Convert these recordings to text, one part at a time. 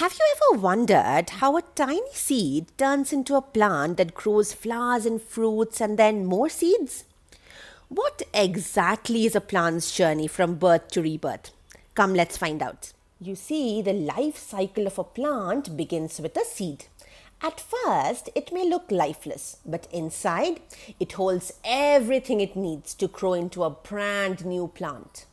Have you ever wondered how a tiny seed turns into a plant that grows flowers and fruits and then more seeds? What exactly is a plant's journey from birth to rebirth? Come, let's find out. You see, the life cycle of a plant begins with a seed. At first, it may look lifeless, but inside, it holds everything it needs to grow into a brand new plant.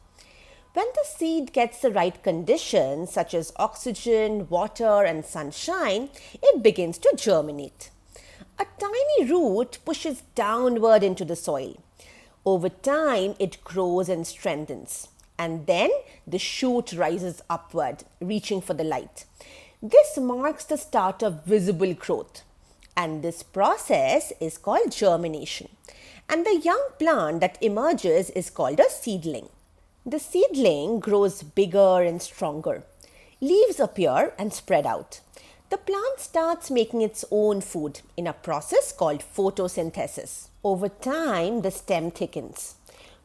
When the seed gets the right conditions, such as oxygen, water, and sunshine, it begins to germinate. A tiny root pushes downward into the soil. Over time, it grows and strengthens. And then the shoot rises upward, reaching for the light. This marks the start of visible growth. And this process is called germination. And the young plant that emerges is called a seedling. The seedling grows bigger and stronger. Leaves appear and spread out. The plant starts making its own food in a process called photosynthesis. Over time, the stem thickens.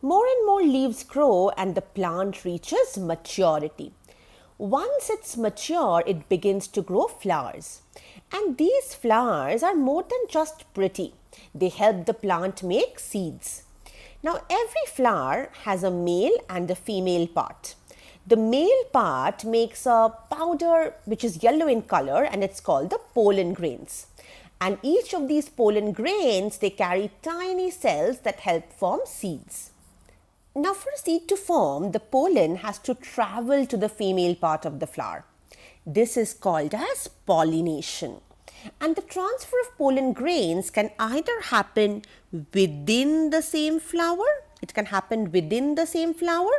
More and more leaves grow and the plant reaches maturity. Once it's mature, it begins to grow flowers. And these flowers are more than just pretty. They help the plant make seeds. Now, every flower has a male and a female part. The male part makes a powder which is yellow in color and it's called the pollen grains. And each of these pollen grains, they carry tiny cells that help form seeds. Now, for a seed to form, the pollen has to travel to the female part of the flower. This is called as pollination. And the transfer of pollen grains can either happen within the same flower, it can happen within the same flower,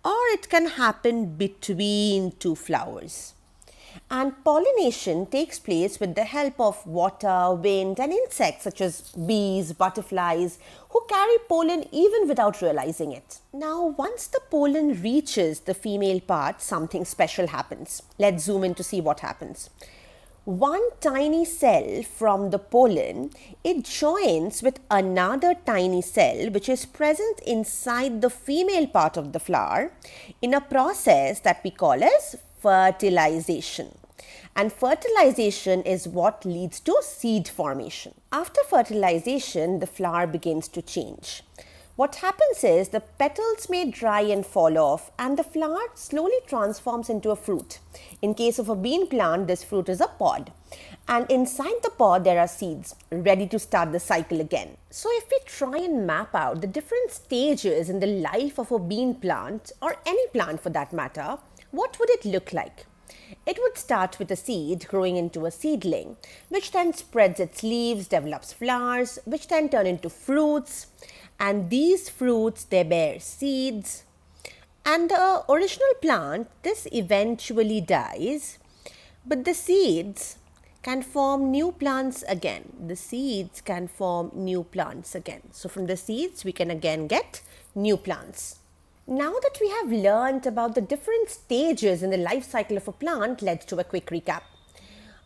or it can happen between two flowers. And pollination takes place with the help of water, wind, and insects such as bees, butterflies, who carry pollen even without realizing it. Now, once the pollen reaches the female part, something special happens. Let's zoom in to see what happens. One tiny cell from the pollen, it joins with another tiny cell which is present inside the female part of the flower in a process that we call as fertilization. And fertilization is what leads to seed formation. After fertilization, the flower begins to change. What happens is the petals may dry and fall off and the flower slowly transforms into a fruit. In case of a bean plant, this fruit is a pod. And inside the pod, there are seeds ready to start the cycle again. So if we try and map out the different stages in the life of a bean plant or any plant for that matter, what would it look like? It would start with a seed growing into a seedling, which then spreads its leaves, develops flowers, which then turn into fruits. And these fruits, they bear seeds. And the original plant, this eventually dies. But the seeds can form new plants again. The seeds can form new plants again. So from the seeds, we can again get new plants. Now that we have learned about the different stages in the life cycle of a plant, let's do a quick recap.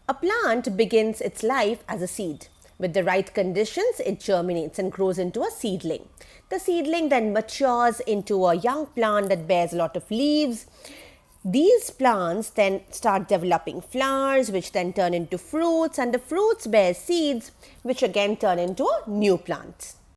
A plant begins its life as a seed. With the right conditions, it germinates and grows into a seedling. The seedling then matures into a young plant that bears a lot of leaves. These plants then start developing flowers, which then turn into fruits, and the fruits bear seeds, which again turn into a new plant.